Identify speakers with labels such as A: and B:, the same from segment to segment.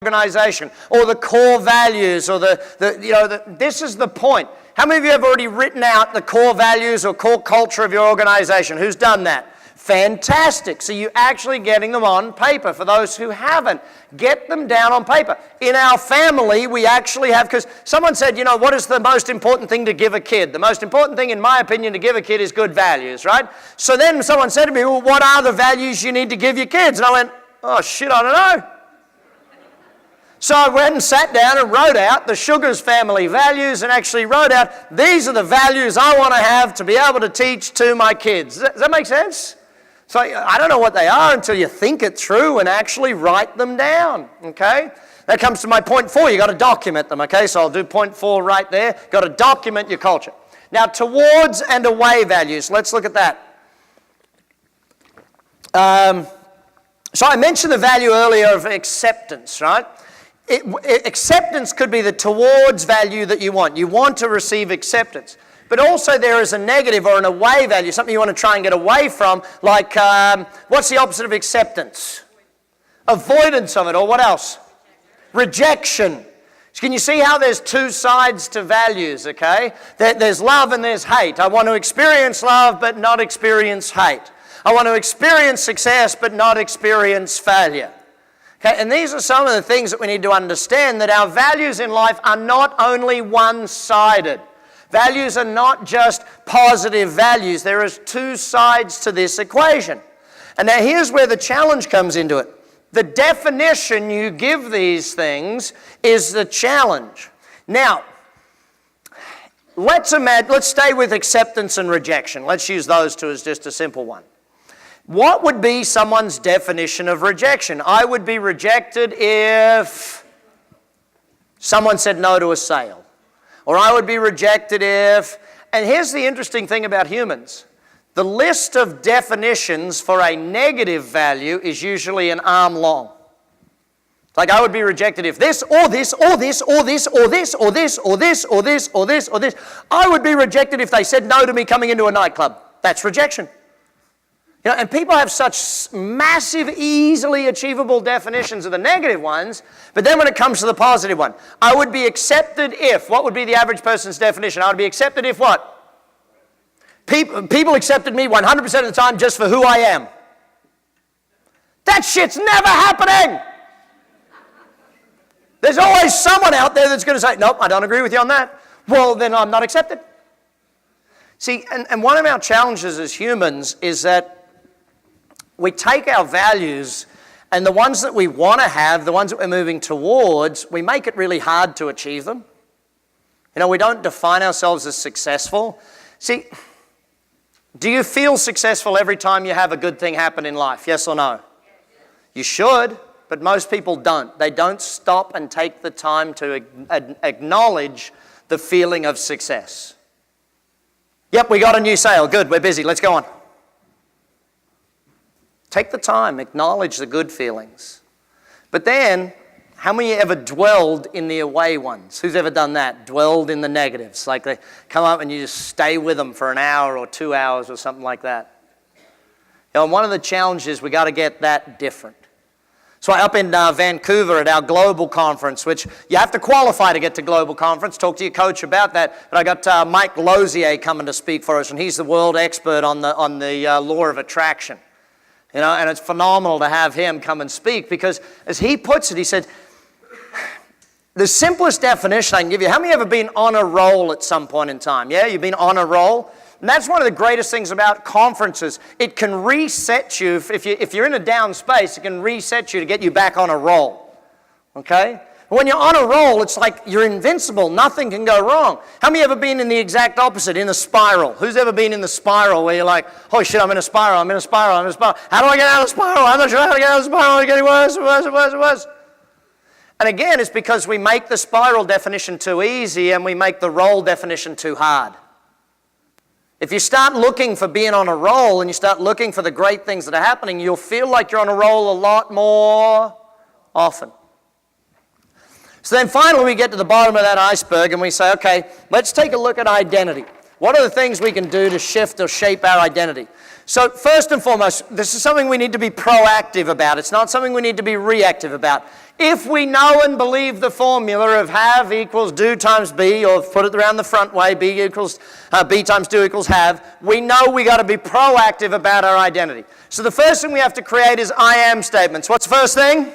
A: organization, or the core values, or this is the point. How many of you have already written out the core values or core culture of your organization? Who's done that? Fantastic. So you're actually getting them on paper. For those who haven't, get them down on paper. In our family, we actually have, because someone said, what is the most important thing to give a kid? The most important thing, in my opinion, to give a kid is good values, right? So then someone said to me, well, what are the values you need to give your kids? And I went, oh, shit, I don't know. So I went and sat down and wrote out the Sugars family values and actually wrote out, these are the values I want to have to be able to teach to my kids. Does that make sense? So I don't know what they are until you think it through and actually write them down, okay? That comes to my point 4. You've got to document them, okay? So I'll do point 4 right there. Got to document your culture. Now, towards and away values. Let's look at that. So I mentioned the value earlier of acceptance, right? Acceptance could be the towards value that you want. You want to receive acceptance. But also there is a negative or an away value, something you want to try and get away from, like what's the opposite of acceptance? Avoidance of it, or what else? Rejection. Can you see how there's two sides to values, okay? There's love and there's hate. I want to experience love but not experience hate. I want to experience success but not experience failure. Okay, and these are some of the things that we need to understand, that our values in life are not only one-sided. Values are not just positive values. There is two sides to this equation. And now here's where the challenge comes into it. The definition you give these things is the challenge. Now, let's stay with acceptance and rejection. Let's use those two as just a simple one. What would be someone's definition of rejection? I would be rejected if someone said no to a sale. Or I would be rejected if... And here's the interesting thing about humans. The list of definitions for a negative value is usually an arm long. Like I would be rejected if this, or this, or this, or this, or this, or this, or this, or this, or this, or this. I would be rejected if they said no to me coming into a nightclub. That's rejection. And people have such massive, easily achievable definitions of the negative ones, but then when it comes to the positive one, I would be accepted if, what would be the average person's definition? I would be accepted if what? People accepted me 100% of the time just for who I am. That shit's never happening! There's always someone out there that's going to say, nope, I don't agree with you on that. Well, then I'm not accepted. See, and one of our challenges as humans is that we take our values and the ones that we want to have, the ones that we're moving towards, we make it really hard to achieve them. We don't define ourselves as successful. See, do you feel successful every time you have a good thing happen in life? Yes or no? You should, but most people don't. They don't stop and take the time to acknowledge the feeling of success. Yep, we got a new sale. Good, we're busy. Let's go on. Take the time, acknowledge the good feelings. But then, how many ever dwelled in the away ones? Who's ever done that? Dwelled in the negatives. Like they come up and you just stay with them for an hour or 2 hours or something like that. And one of the challenges, we got to get that different. So up in Vancouver at our global conference, which you have to qualify to get to global conference, talk to your coach about that, but I got Mike Lozier coming to speak for us, and he's the world expert on the law of attraction. And it's phenomenal to have him come and speak because, as he puts it, he said, the simplest definition I can give you, how many have ever been on a roll at some point in time? Yeah, you've been on a roll? And that's one of the greatest things about conferences. It can reset you. If you're in a down space, it can reset you to get you back on a roll. Okay? When you're on a roll, it's like you're invincible. Nothing can go wrong. How many have ever been in the exact opposite, in a spiral? Who's ever been in the spiral where you're like, oh shit, I'm in a spiral, I'm in a spiral, I'm in a spiral. How do I get out of the spiral? I'm not sure how to get out of the spiral. It's getting worse and worse and worse and worse. And again, it's because we make the spiral definition too easy and we make the roll definition too hard. If you start looking for being on a roll and you start looking for the great things that are happening, you'll feel like you're on a roll a lot more often. So then finally we get to the bottom of that iceberg and we say, okay, let's take a look at identity. What are the things we can do to shift or shape our identity? So first and foremost, this is something we need to be proactive about. It's not something we need to be reactive about. If we know and believe the formula of have equals do times be, or put it around the front way, be times do equals have, we know we got to be proactive about our identity. So the first thing we have to create is I am statements. What's the first thing?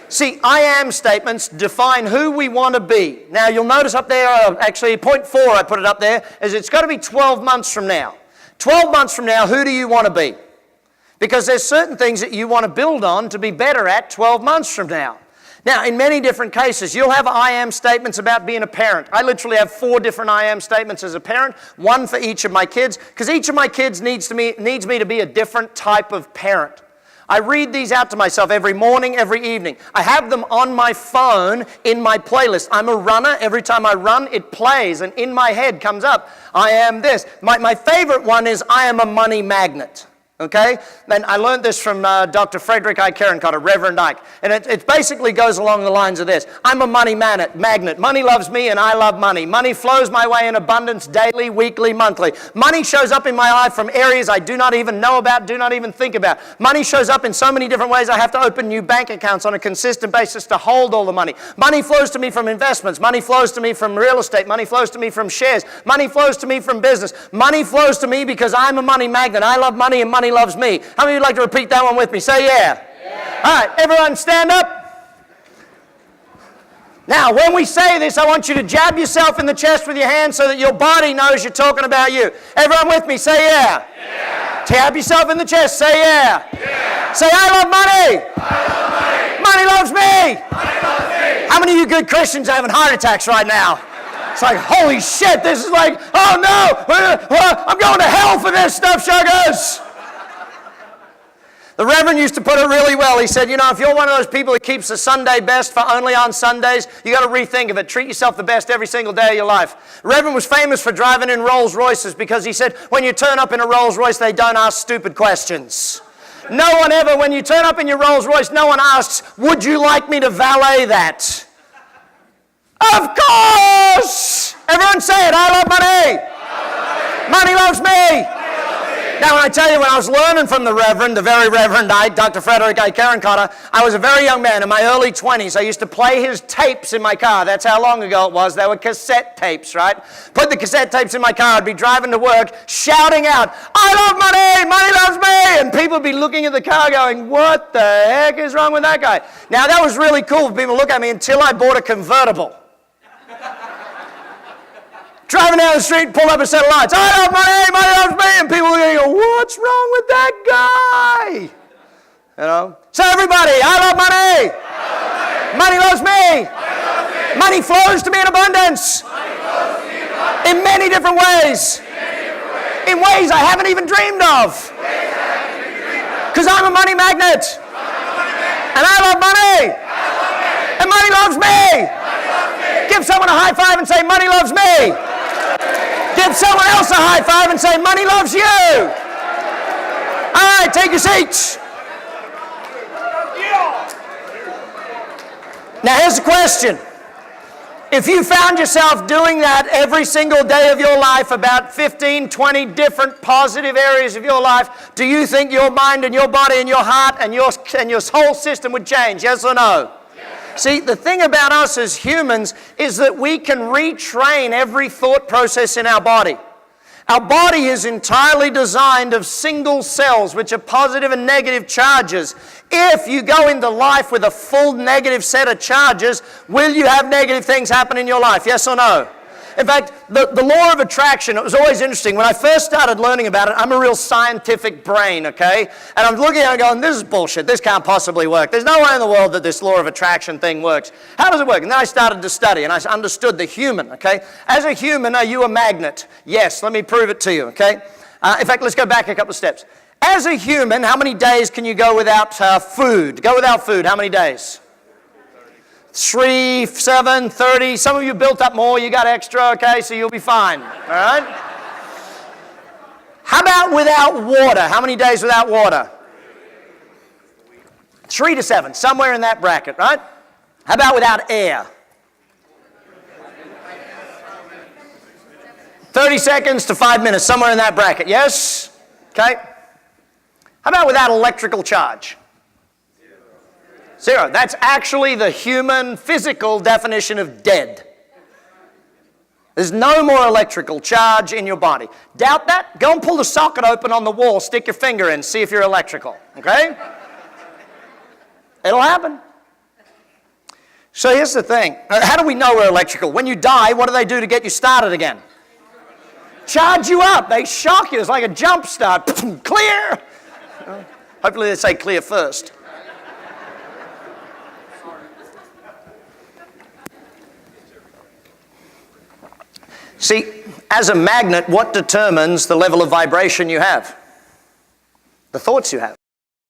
A: See, I am statements define who we want to be. Now you'll notice up there, actually point 4 I put it up there, is it's got to be 12 months from now. 12 months from now, who do you want to be? Because there's certain things that you want to build on to be better at 12 months from now. Now, in many different cases, you'll have I am statements about being a parent. I literally have 4 different I am statements as a parent, one for each of my kids, because each of my kids needs me to be a different type of parent. I read these out to myself every morning, every evening. I have them on my phone in my playlist. I'm a runner. Every time I run, it plays, and in my head comes up, I am this. My favorite one is I am a money magnet. Okay? And I learned this from Dr. Frederick I. Carencott, Reverend Ike. And it basically goes along the lines of this. I'm a money magnet. Money loves me and I love money. Money flows my way in abundance daily, weekly, monthly. Money shows up in my life from areas I do not even know about, do not even think about. Money shows up in so many different ways I have to open new bank accounts on a consistent basis to hold all the money. Money flows to me from investments. Money flows to me from real estate. Money flows to me from shares. Money flows to me from business. Money flows to me because I'm a money magnet. I love money and money loves me. How many of you would like to repeat that one with me? Say yeah. Yeah. All right, everyone stand up. Now, when we say this, I want you to jab yourself in the chest with your hand so that your body knows you're talking about you. Everyone with me, say yeah. Yeah. Jab yourself in the chest, say yeah. Yeah. Say I love money. I love money. Money loves me. Money loves me. How many of you good Christians are having heart attacks right now? It's like, holy shit, this is like, oh no, I'm going to hell for this stuff, sugars. The Reverend used to put it really well. He said, you know, if you're one of those people that keeps the Sunday best for only on Sundays, you got to rethink of it. Treat yourself the best every single day of your life. The Reverend was famous for driving in Rolls Royces because he said, when you turn up in a Rolls Royce, they don't ask stupid questions. No one ever, when you turn up in your Rolls Royce, no one asks, would you like me to valet that? Of course! Everyone say it, I love money. Money loves me. Now, when I tell you, when I was learning from the Reverend, the very Reverend Dr. Frederick I. Carencott, I was a very young man in my early 20s. I used to play his tapes in my car. That's how long ago it was. They were cassette tapes, right? Put the cassette tapes in my car. I'd be driving to work, shouting out, I love money, money loves me. And people would be looking at the car going, what the heck is wrong with that guy? Now, that was really cool for people to look at me until I bought a convertible. Driving down the street, pulled up a set of lights. I love money, money loves me. And people are going to go, what's wrong with that guy? You know? So everybody, I love money. Money loves me. Money flows to me in abundance. In many different ways. In ways I haven't even dreamed of. Because I'm a money magnet. And I love money. And money loves me. Give someone a high five and say, money loves me. Give someone else a high five and say, money loves you. All right, take your seats. Now, here's the question. If you found yourself doing that every single day of your life, about 15, 20 different positive areas of your life, do you think your mind and your body and your heart and your whole system would change? Yes or no? See, the thing about us as humans is that we can retrain every thought process in our body. Our body is entirely designed of single cells, which are positive and negative charges. If you go into life with a full negative set of charges, will you have negative things happen in your life? Yes or no? In fact, the law of attraction, it was always interesting. When I first started learning about it, I'm a real scientific brain, okay? And I'm looking at it going, this is bullshit. This can't possibly work. There's no way in the world that this law of attraction thing works. How does it work? And then I started to study, and I understood the human, okay? As a human, are you a magnet? Yes, let me prove it to you, okay? In fact, let's go back a couple of steps. As a human, how many days can you go without food? Go without food, how many days? 3, 7, 30. Some of you built up more, you got extra, okay, so you'll be fine, all right? How about without water? How many days without water? 3 to 7, somewhere in that bracket, right? How about without air? 30 seconds to 5 minutes, somewhere in that bracket, yes? Okay? How about without electrical charge? Zero. That's actually the human physical definition of dead. There's no more electrical charge in your body. Doubt that? Go and pull the socket open on the wall, stick your finger in, see if you're electrical. Okay? It'll happen. So here's the thing. How do we know we're electrical? When you die, what do they do to get you started again? Charge you up. They shock you. It's like a jump start. Clear. Hopefully they say clear first. See, as a magnet, what determines the level of vibration you have? The thoughts you have.